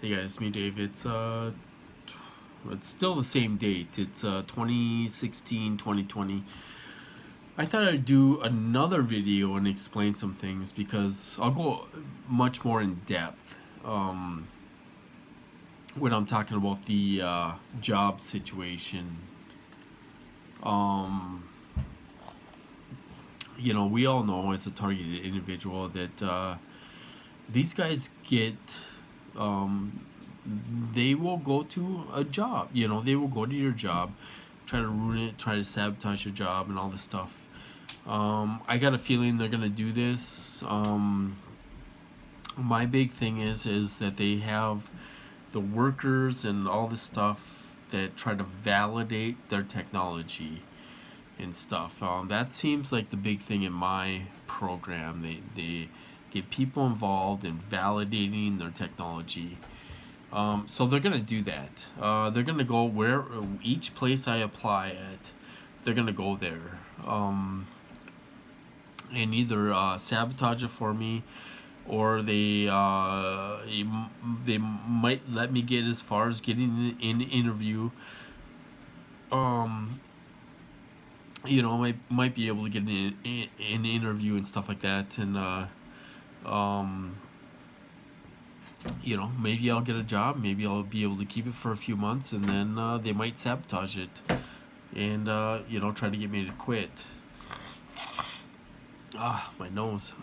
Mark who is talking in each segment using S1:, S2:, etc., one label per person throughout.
S1: Hey guys, it's me Dave. It's still the same date. It's 2016, 2020. I thought I'd do another video and explain some things because I'll go much more in depth when I'm talking about the job situation. Um, we all know as a targeted individual that these guys get um, they will go to a job. They will go to your job, try to ruin it, try to sabotage your job, and all this stuff. I got a feeling they're gonna do this. My big thing is that they have the workers and all this stuff that try to validate their technology and stuff. That seems like the big thing in my program. They get people involved in validating their technology. So they're gonna do that. They're gonna go where each place I apply at. They're gonna go there and either sabotage it for me, or they might let me get as far as getting an interview. Um, might be able to get an interview and stuff like that, and um, maybe I'll get a job. Maybe I'll be able to keep it for a few months, and then they might sabotage it and try to get me to quit. My nose.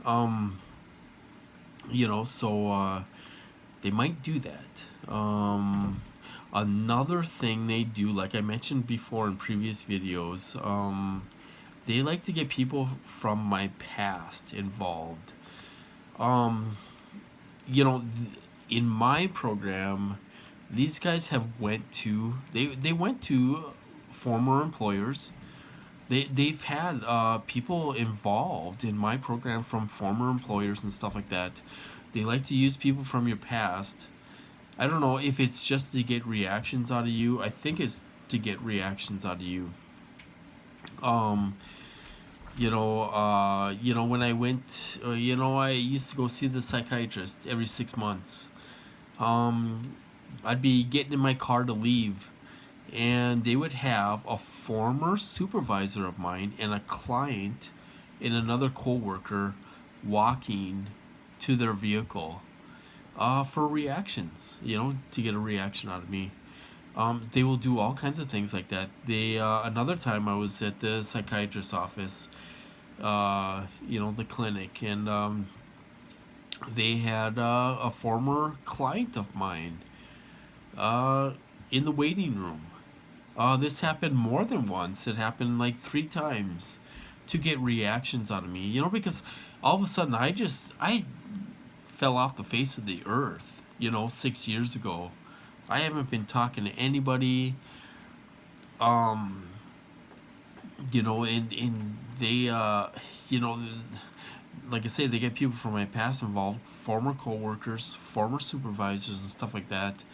S1: So they might do that. Another thing they do, like I mentioned before in previous videos, they like to get people from my past involved. Um, in my program, these guys have they went to former employers. They've had people involved in my program from former employers and stuff like that. They like to use people from your past. I don't know if it's just to get reactions out of you. I think it's to get reactions out of you. Um, when I went, I used to go see the psychiatrist every 6 months. Um, I'd be getting in my car to leave, and they would have a former supervisor of mine and a client and another coworker walking to their vehicle for reactions, to get a reaction out of me. They will do all kinds of things like that. Another time I was at the psychiatrist's office, the clinic, and they had a former client of mine in the waiting room. This happened more than once. It happened like 3 times to get reactions out of me. Because all of a sudden I fell off the face of the earth. 6 years ago, I haven't been talking to anybody. Um, and they, like I say, they get people from my past involved, former coworkers, former supervisors, and stuff like that.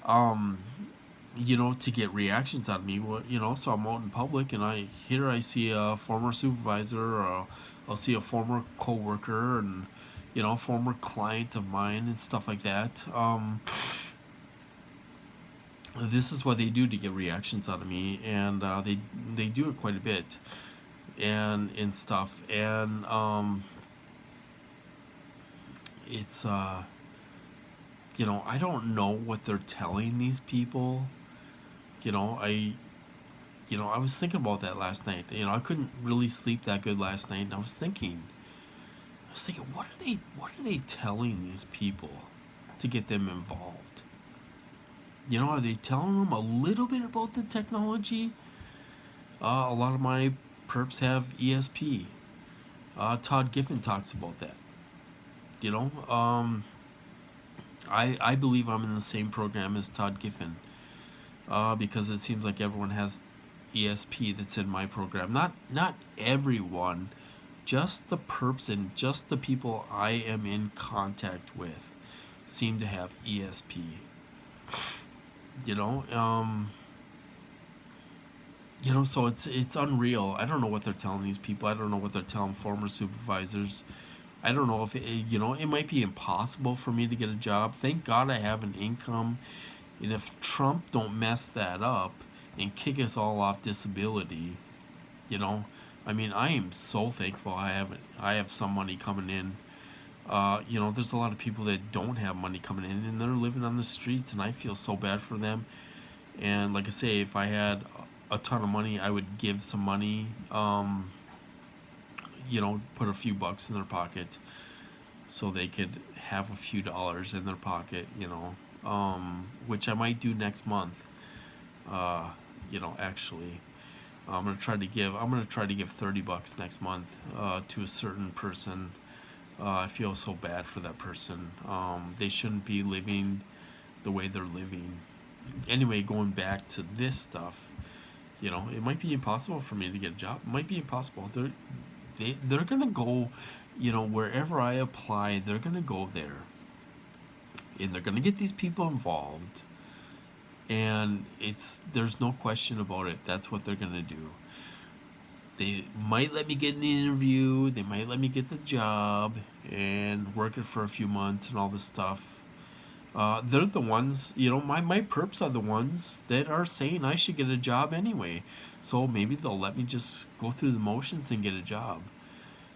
S1: Um, to get reactions out of me. So I'm out in public, and I see a former supervisor, or I'll see a former coworker, and a former client of mine, and stuff like that. This is what they do to get reactions out of me, and they do it quite a bit, and stuff, and it's I don't know what they're telling these people. you know I I was thinking about that last night. I couldn't really sleep that good last night, and I was thinking, what are they telling these people to get them involved? Are they telling them a little bit about the technology? A lot of my perps have ESP. Todd Giffen talks about that. You know, I believe I'm in the same program as Todd Giffen, because it seems like everyone has ESP that's in my program. Not everyone, just the perps and just the people I am in contact with seem to have ESP. You know, um, so it's unreal. I don't know what they're telling these people. I don't know what they're telling former supervisors I don't know if it might be impossible for me to get a job. Thank God I have an income, and if Trump don't mess that up and kick us all off disability, you know, I mean, I am so thankful I have some money coming in. There's a lot of people that don't have money coming in and they're living on the streets, and I feel so bad for them. And like I say, if I had a ton of money, I would give some money. Put a few bucks in their pocket so they could have a few dollars in their pocket. Which I might do next month. Actually, I'm gonna try to give $30 next month to a certain person. I feel so bad for that person. They shouldn't be living the way they're living. Anyway, going back to this stuff, it might be impossible for me to get a job. It might be impossible. They're gonna go, wherever I apply, they're gonna go there, and they're gonna get these people involved, and there's no question about it. That's what they're gonna do. They might let me get an interview. They might let me get the job and work it for a few months and all this stuff. They're the ones, my perps are the ones that are saying I should get a job anyway. So maybe they'll let me just go through the motions and get a job,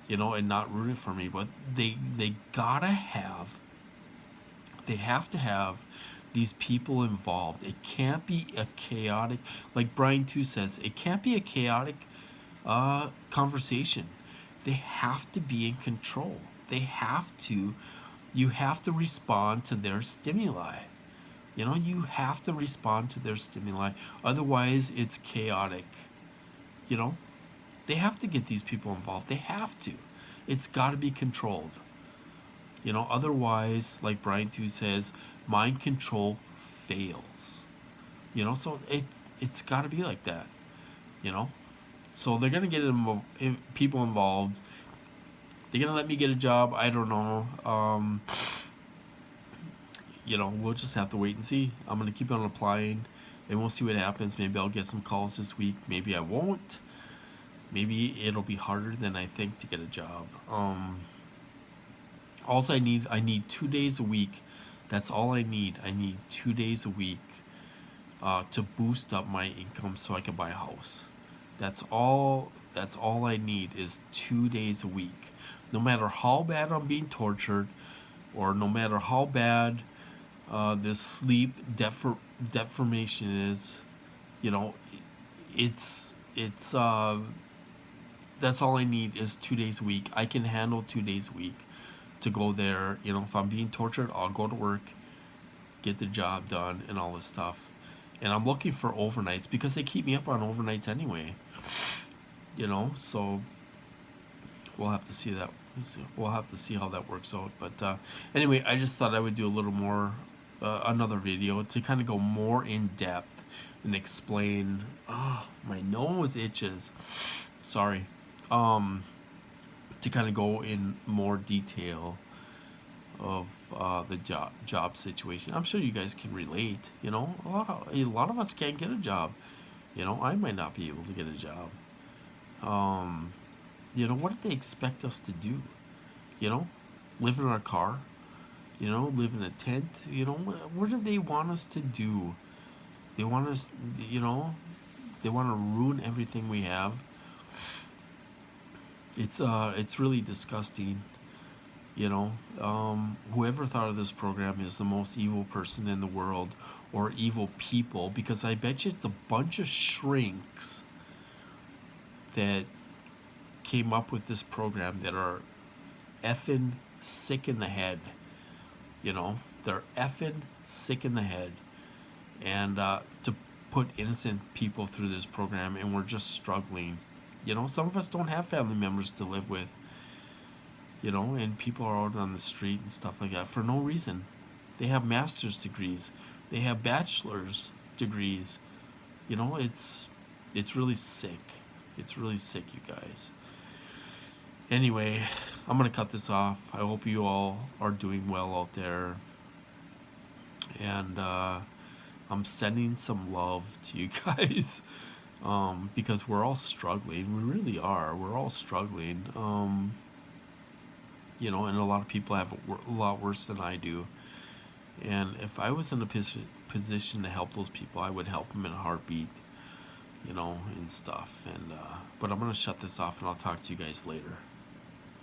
S1: and not ruin it for me. But they have to have these people involved. It can't be a chaotic, like Brian too says, it can't be a chaotic conversation. They have to be in control. You have to respond to their stimuli. You have to respond to their stimuli. Otherwise, it's chaotic. They have to get these people involved. They have to. It's got to be controlled. Otherwise, like Brian too says, mind control fails. So it's got to be like that. So they're gonna get people involved. They're gonna let me get a job. I don't know. We'll just have to wait and see. I'm gonna keep on applying, and we'll see what happens. Maybe I'll get some calls this week. Maybe I won't. Maybe it'll be harder than I think to get a job. Also, I need 2 days a week. That's all I need. I need 2 days a week to boost up my income so I can buy a house. That's all I need is 2 days a week. No matter how bad I'm being tortured, or no matter how bad this sleep deformation is, it's that's all I need is 2 days a week. I can handle 2 days a week to go there. If I'm being tortured, I'll go to work, get the job done, and all this stuff. And I'm looking for overnights because they keep me up on overnights anyway. So we'll have to see that. We'll have to see how that works out. But anyway, I just thought I would do a little more, another video to kind of go more in depth and explain. My nose itches. Sorry. To kind of go in more detail of the job situation. I'm sure you guys can relate. A lot of us can't get a job. I might not be able to get a job. What do they expect us to do? Live in our car? Live in a tent? What do they want us to do? They want us, they want to ruin everything we have. It's really disgusting. Whoever thought of this program is the most evil person in the world, or evil people, because I bet you it's a bunch of shrinks that came up with this program that are effing sick in the head. They're effing sick in the head, and to put innocent people through this program, and we're just struggling. Some of us don't have family members to live with, and people are out on the street and stuff like that for no reason. They have master's degrees, they have bachelor's degrees. It's really sick. It's really sick, you guys. Anyway, I'm gonna cut this off. I hope you all are doing well out there, and I'm sending some love to you guys. Because we're all struggling. We really are. We're all struggling. and a lot of people have it a lot worse than I do. And if I was in a position to help those people, I would help them in a heartbeat, and stuff. And but I'm gonna shut this off, and I'll talk to you guys later.